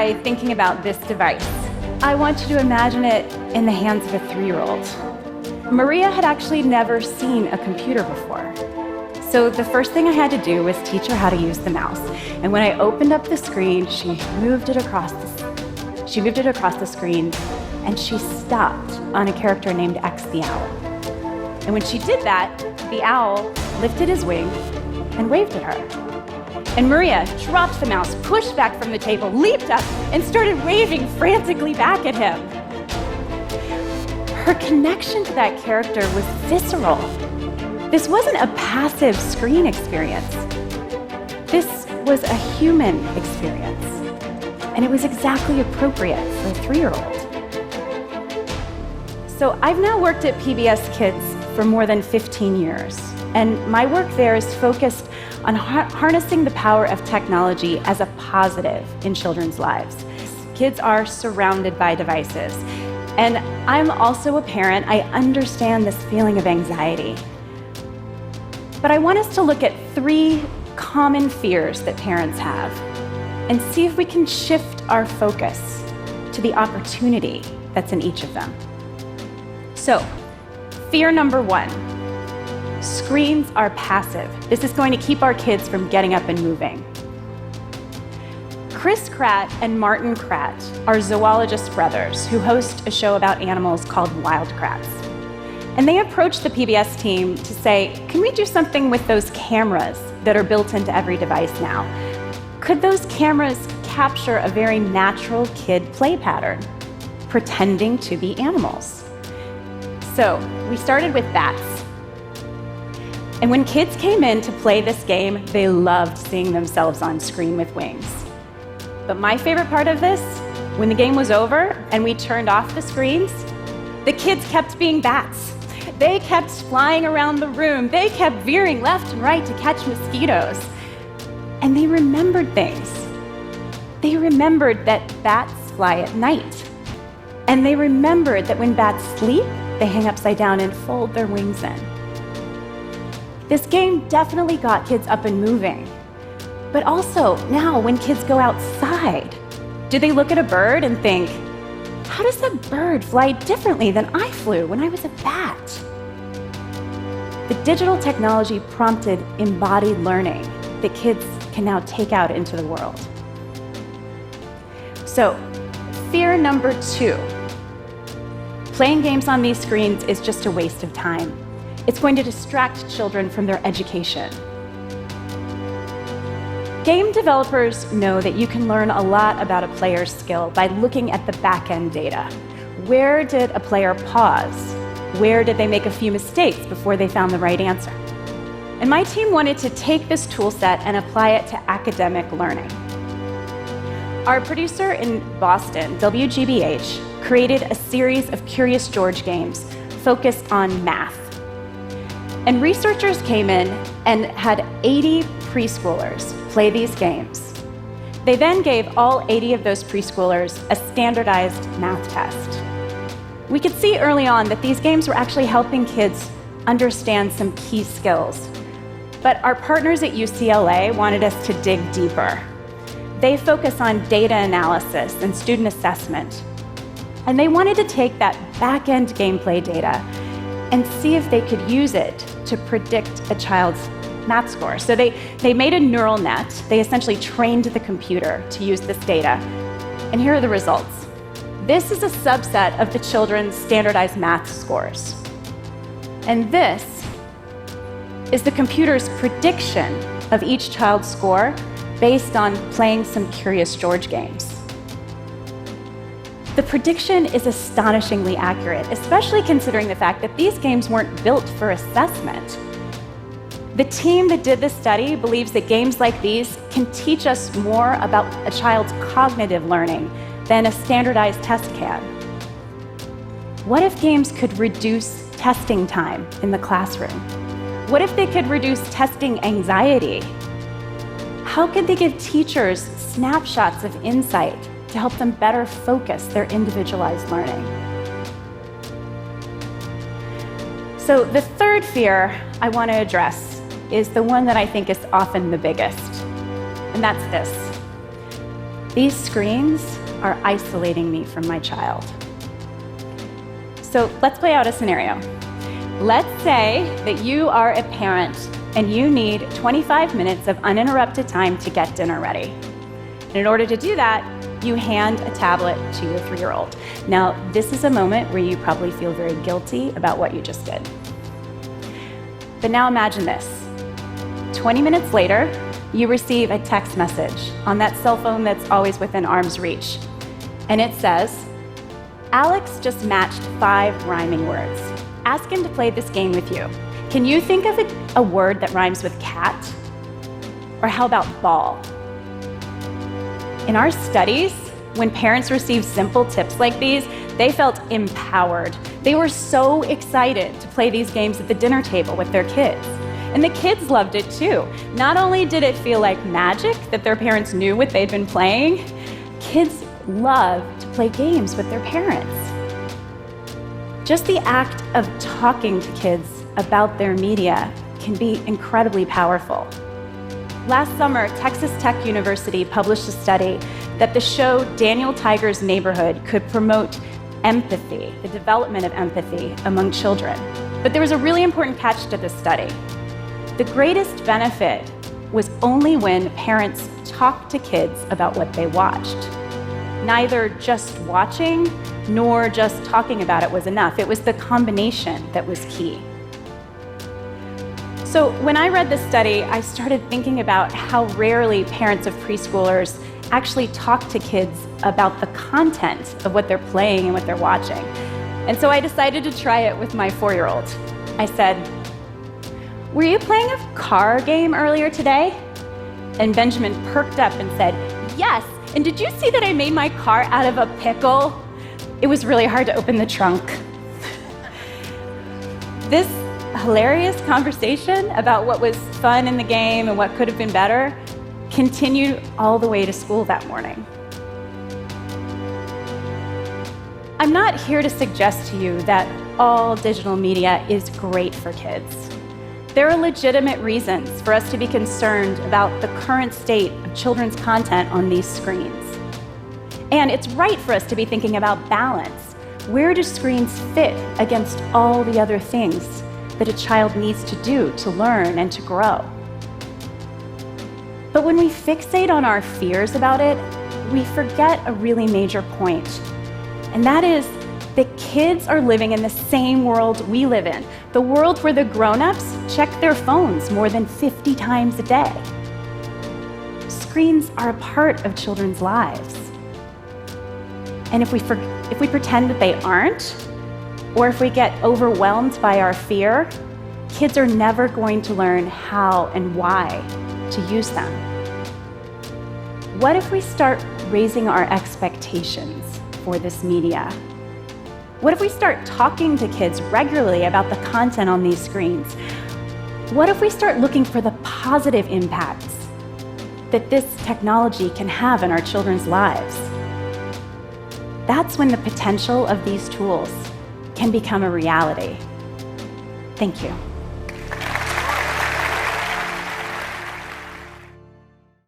by thinking about this device. I want you to imagine it in the hands of a 3-year-old. Maria had actually never seen a computer before. So the first thing I had to do was teach her how to use the mouse. And when I opened up the screen, she moved it across the screen, and she stopped on a character named X the Owl. And when she did that, the owl lifted his wing and waved at her. And Maria dropped the mouse, pushed back from the table, leaped up, and started waving frantically back at him. Her connection to that character was visceral. This wasn't a passive screen experience. This was a human experience. And it was exactly appropriate for a 3-year-old. So I've now worked at PBS Kids for more than 15 years. And my work there is focused on harnessing the power of technology as a positive in children's lives. Kids are surrounded by devices. And I'm also a parent. I understand this feeling of anxiety. But I want us to look at 3 common fears that parents have and see if we can shift our focus to the opportunity that's in each of them. So, fear number 1, screens are passive. This is going to keep our kids from getting up and moving. Chris Kratt and Martin Kratt are zoologist brothers who host a show about animals called Wild Kratts. And they approached the PBS team to say, can we do something with those cameras that are built into every device now? Could those cameras capture a very natural kid play pattern, pretending to be animals? So we started with bats. And when kids came in to play this game, they loved seeing themselves on screen with wings. But my favorite part of this, when the game was over and we turned off the screens, the kids kept being bats. They kept flying around the room. They kept veering left and right to catch mosquitoes. And they remembered things. They remembered that bats fly at night. And they remembered that when bats sleep, they hang upside down and fold their wings in. This game definitely got kids up and moving. But also, now when kids go outside, do they look at a bird and think, how does that bird fly differently than I flew when I was a bat? The digital technology prompted embodied learning that kids can now take out into the world. So, fear number 2. Playing games on these screens is just a waste of time. It's going to distract children from their education. Game developers know that you can learn a lot about a player's skill by looking at the back-end data. Where did a player pause? Where did they make a few mistakes before they found the right answer? And my team wanted to take this tool set and apply it to academic learning. Our producer in Boston, WGBH, created a series of Curious George games focused on math. And researchers came in and had 80 preschoolers play these games. They then gave all 80 of those preschoolers a standardized math test. We could see early on that these games were actually helping kids understand some key skills. But our partners at UCLA wanted us to dig deeper. They focus on data analysis and student assessment. And they wanted to take that back-end gameplay data and see if they could use it to predict a child's math score. So they made a neural net. They essentially trained the computer to use this data. And here are the results. This is a subset of the children's standardized math scores. And this is the computer's prediction of each child's score based on playing some Curious George games. The prediction is astonishingly accurate, especially considering the fact that these games weren't built for assessment. The team that did this study believes that games like these can teach us more about a child's cognitive learning than a standardized test can. What if games could reduce testing time in the classroom? What if they could reduce testing anxiety? How could they give teachers snapshots of insight to help them better focus their individualized learning? So the third fear I want to address is the one that I think is often the biggest, and that's this. These screens are isolating me from my child. So let's play out a scenario. Let's say that you are a parent and you need 25 minutes of uninterrupted time to get dinner ready. And in order to do that, you hand a tablet to your 3-year-old. Now, this is a moment where you probably feel very guilty about what you just did. But now imagine this. 20 minutes later, you receive a text message on that cell phone that's always within arm's reach. And it says, Alex just matched 5 rhyming words. Ask him to play this game with you. Can you think of a word that rhymes with cat? Or how about ball? In our studies, when parents received simple tips like these, they felt empowered. They were so excited to play these games at the dinner table with their kids. And the kids loved it too. Not only did it feel like magic that their parents knew what they'd been playing, kids love to play games with their parents. Just the act of talking to kids about their media can be incredibly powerful. Last summer, Texas Tech University published a study that the show Daniel Tiger's Neighborhood could promote empathy, the development of empathy among children. But there was a really important catch to this study. The greatest benefit was only when parents talked to kids about what they watched. Neither just watching nor just talking about it was enough. It was the combination that was key. So when I read this study, I started thinking about how rarely parents of preschoolers actually talk to kids about the content of what they're playing and what they're watching. And so I decided to try it with my 4-year-old. I said, "Were you playing a car game earlier today?" And Benjamin perked up and said, "Yes, and did you see that I made my car out of a pickle? It was really hard to open the trunk." This hilarious conversation about what was fun in the game and what could have been better continued all the way to school that morning. I'm not here to suggest to you that all digital media is great for kids. There are legitimate reasons for us to be concerned about the current state of children's content on these screens. And it's right for us to be thinking about balance. Where do screens fit against all the other things that a child needs to do to learn and to grow? But when we fixate on our fears about it, we forget a really major point. And that is that kids are living in the same world we live in, the world where the grown-ups check their phones more than 50 times a day. Screens are a part of children's lives. And if we pretend that they aren't, or if we get overwhelmed by our fear, kids are never going to learn how and why to use them. What if we start raising our expectations for this media? What if we start talking to kids regularly about the content on these screens? What if we start looking for the positive impacts that this technology can have in our children's lives? That's when the potential of these tools can become a reality. Thank you.